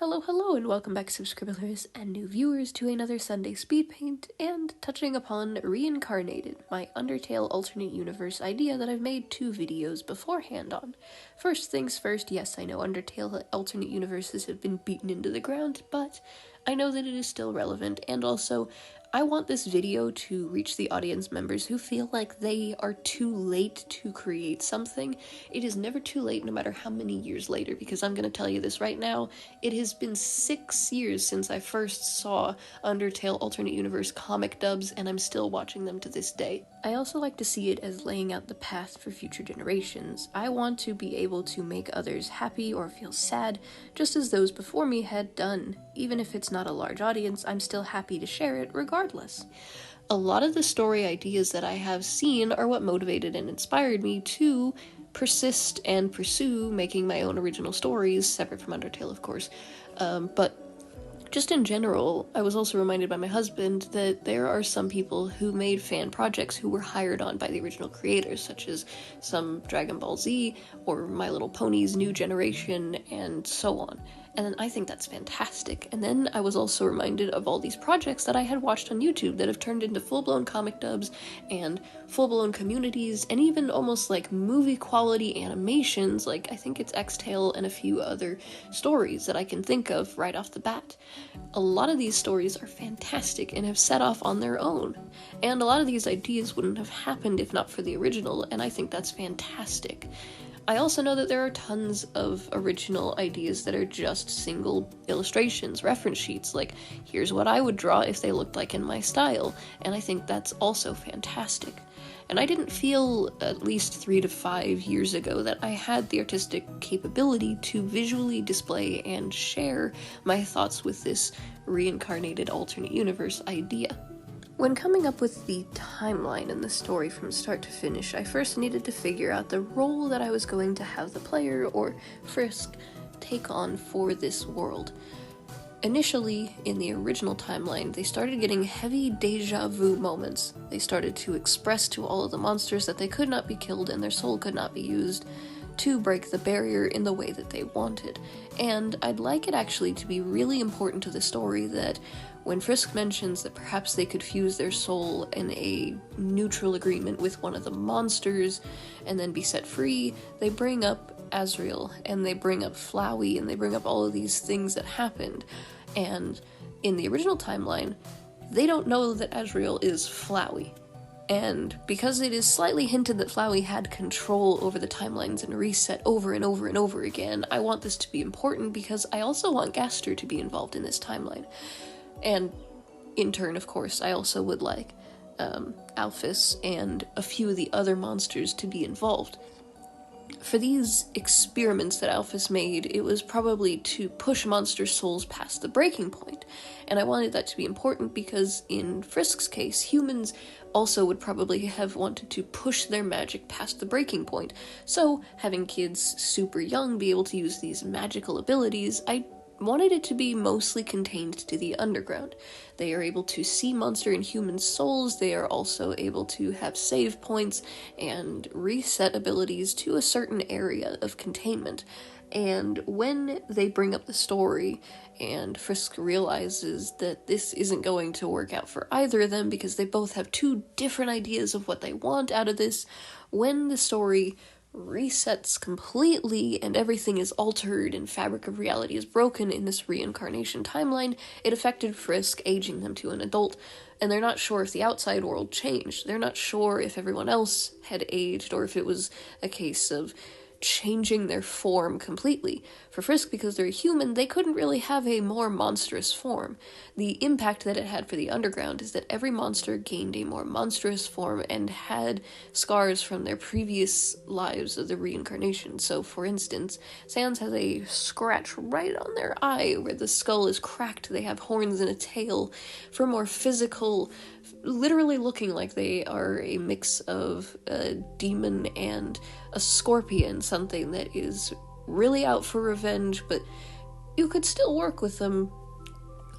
Hello, and welcome back, subscribers and new viewers, to another Sunday speed paint and touching upon Reincarnated, my Undertale alternate universe idea that I've made 2 videos beforehand on. First things first, yes, I know Undertale alternate universes have been beaten into the ground, but I know that it is still relevant, and also, I want this video to reach the audience members who feel like they are too late to create something. It is never too late, no matter how many years later, because I'm going to tell you this right now, it has been 6 years since I first saw Undertale alternate universe comic dubs, and I'm still watching them to this day. I also like to see it as laying out the path for future generations. I want to be able to make others happy or feel sad, just as those before me had done. Even if it's not a large audience, I'm still happy to share it regardless. A lot of the story ideas that I have seen are what motivated and inspired me to persist and pursue making my own original stories, separate from Undertale, of course. But just in general, I was also reminded by my husband that there are some people who made fan projects who were hired on by the original creators, such as some Dragon Ball Z or My Little Pony's New Generation, and so on. And then I think that's fantastic. And then I was also reminded of all these projects that I had watched on YouTube that have turned into full-blown comic dubs and full-blown communities and even almost like movie-quality animations, like I think it's X-Tale and a few other stories that I can think of right off the bat. A lot of these stories are fantastic and have set off on their own. And a lot of these ideas wouldn't have happened if not for the original, and I think that's fantastic. I also know that there are tons of original ideas that are just single illustrations, reference sheets, like, here's what I would draw if they looked like in my style, and I think that's also fantastic. And I didn't feel, at least 3 to 5 years ago, that I had the artistic capability to visually display and share my thoughts with this reincarnated alternate universe idea. When coming up with the timeline in the story from start to finish, I first needed to figure out the role that I was going to have the player, or Frisk, take on for this world. Initially, in the original timeline, they started getting heavy deja vu moments. They started to express to all of the monsters that they could not be killed and their soul could not be used to break the barrier in the way that they wanted. And I'd like it actually to be really important to the story that when Frisk mentions that perhaps they could fuse their soul in a neutral agreement with one of the monsters and then be set free, they bring up Azrael, and they bring up Flowey, and they bring up all of these things that happened. And in the original timeline, they don't know that Azrael is Flowey. And because it is slightly hinted that Flowey had control over the timelines and reset over and over and over again, I want this to be important because I also want Gaster to be involved in this timeline. And in turn, of course, I also would like Alphys and a few of the other monsters to be involved. For these experiments that Alphys made, it was probably to push monster souls past the breaking point, and I wanted that to be important because in Frisk's case, humans also would probably have wanted to push their magic past the breaking point, so having kids super young be able to use these magical abilities, I wanted it to be mostly contained to the underground. They are able to see monster and human souls, they are also able to have save points and reset abilities to a certain area of containment. And when they bring up the story and Frisk realizes that this isn't going to work out for either of them because they both have 2 different ideas of what they want out of this, when the story resets completely and everything is altered and fabric of reality is broken in this reincarnation timeline, it affected Frisk, aging them to an adult, and they're not sure if the outside world changed. They're not sure if everyone else had aged or if it was a case of changing their form completely. For Frisk, because they're a human, they couldn't really have a more monstrous form. The impact that it had for the underground is that every monster gained a more monstrous form and had scars from their previous lives of the reincarnation. So, for instance, Sans has a scratch right on their eye where the skull is cracked. They have horns and a tail for more physical, literally looking like they are a mix of a demon and a scorpion, something that is really out for revenge, but you could still work with them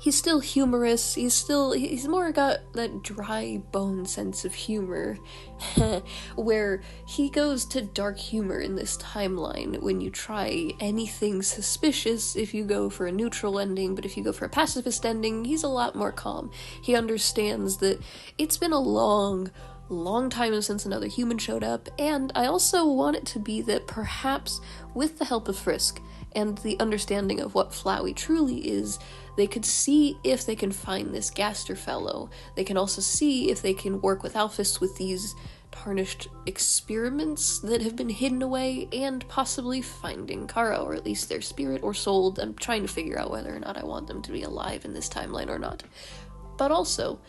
he's still humorous, he's more got that dry bone sense of humor, where he goes to dark humor in this timeline when you try anything suspicious if you go for a neutral ending, but if you go for a pacifist ending, he's a lot more calm. He understands that it's been a long time since another human showed up, and I also want it to be that perhaps with the help of Frisk and the understanding of what Flowey truly is, they could see if they can find this Gaster fellow. They can also see if they can work with Alphys with these tarnished experiments that have been hidden away, and possibly finding Kara, or at least their spirit or soul. I'm trying to figure out whether or not I want them to be alive in this timeline or not. But also,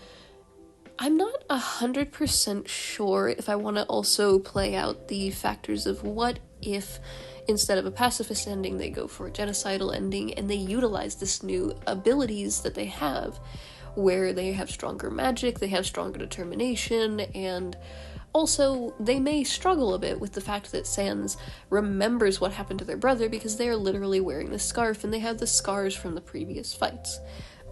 I'm not 100% sure if I want to also play out the factors of what if instead of a pacifist ending they go for a genocidal ending and they utilize this new abilities that they have, where they have stronger magic, they have stronger determination, and also they may struggle a bit with the fact that Sans remembers what happened to their brother because they are literally wearing this scarf and they have the scars from the previous fights.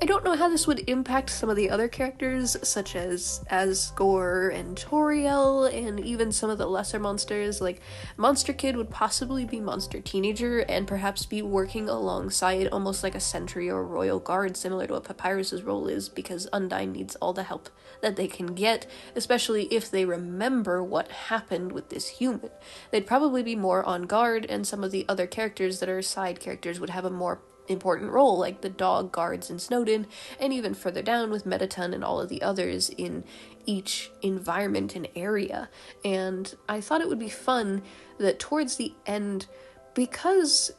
I don't know how this would impact some of the other characters, such as Asgore and Toriel, and even some of the lesser monsters, like Monster Kid would possibly be Monster Teenager, and perhaps be working alongside almost like a sentry or royal guard, similar to what Papyrus's role is, because Undyne needs all the help that they can get, especially if they remember what happened with this human. They'd probably be more on guard, and some of the other characters that are side characters would have a more important role, like the dog guards in Snowdin, and even further down with Mettaton and all of the others in each environment and area. And I thought it would be fun that towards the end, because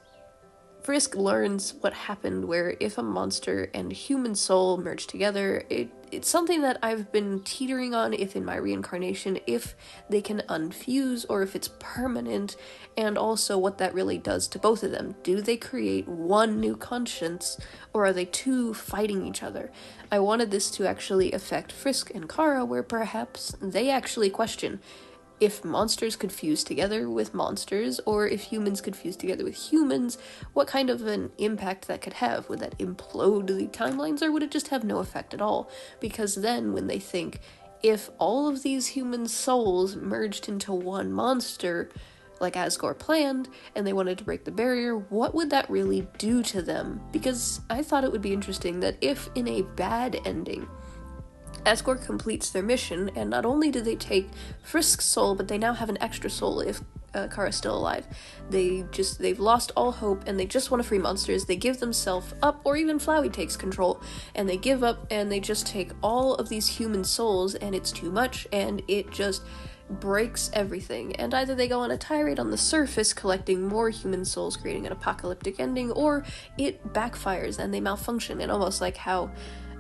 Frisk learns what happened where if a monster and human soul merge together, it's something that I've been teetering on if in my reincarnation, if they can unfuse or if it's permanent, and also what that really does to both of them. Do they create one new conscience, or are they two fighting each other? I wanted this to actually affect Frisk and Kara, where perhaps they actually question if monsters could fuse together with monsters, or if humans could fuse together with humans, what kind of an impact that could have. Would that implode the timelines, or would it just have no effect at all? Because then when they think, if all of these human souls merged into one monster, like Asgore planned, and they wanted to break the barrier, what would that really do to them? Because I thought it would be interesting that if in a bad ending, Asgore completes their mission, and not only do they take Frisk's soul, but they now have an extra soul if Kara's still alive. They've lost all hope, and they just want to free monsters. They give themselves up, or even Flowey takes control, and they give up, and they just take all of these human souls, and it's too much, and it just breaks everything. And either they go on a tirade on the surface, collecting more human souls, creating an apocalyptic ending, or it backfires, and they malfunction, and almost like how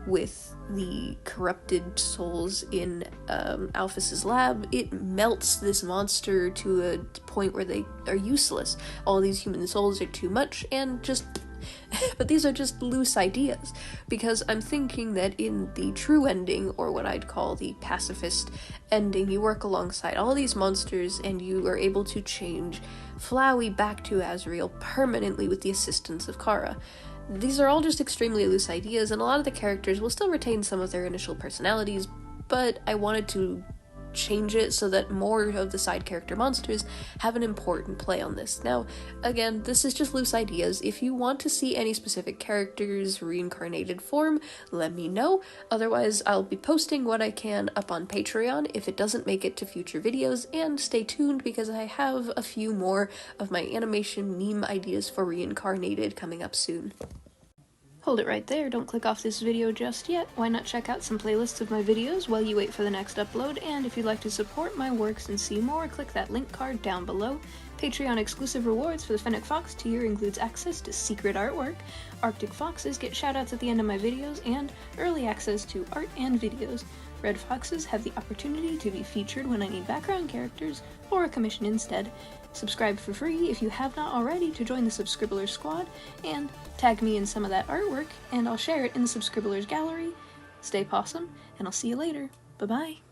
with the corrupted souls in Alphys's lab, it melts this monster to a point where they are useless. All these human souls are too much, and just but these are just loose ideas, because I'm thinking that in the true ending, or what I'd call the pacifist ending, you work alongside all these monsters and you are able to change Flowey back to Azrael permanently with the assistance of Kara. These are all just extremely loose ideas, and a lot of the characters will still retain some of their initial personalities, but I wanted to change it so that more of the side character monsters have an important play on this. Now, again, this is just loose ideas. If you want to see any specific characters reincarnated form, let me know. Otherwise, I'll be posting what I can up on Patreon if it doesn't make it to future videos, and stay tuned because I have a few more of my animation meme ideas for Reincarnated coming up soon. Hold it right there, don't click off this video just yet. Why not check out some playlists of my videos while you wait for the next upload, and if you'd like to support my works and see more, click that link card down below. Patreon exclusive rewards for the Fennec Fox tier includes access to secret artwork, Arctic Foxes get shoutouts at the end of my videos, and early access to art and videos. Red Foxes have the opportunity to be featured when I need background characters, or a commission instead. Subscribe for free if you have not already to join the Subscribblers squad, and tag me in some of that artwork, and I'll share it in the Subscribblers gallery. Stay possum, and I'll see you later. Bye-bye.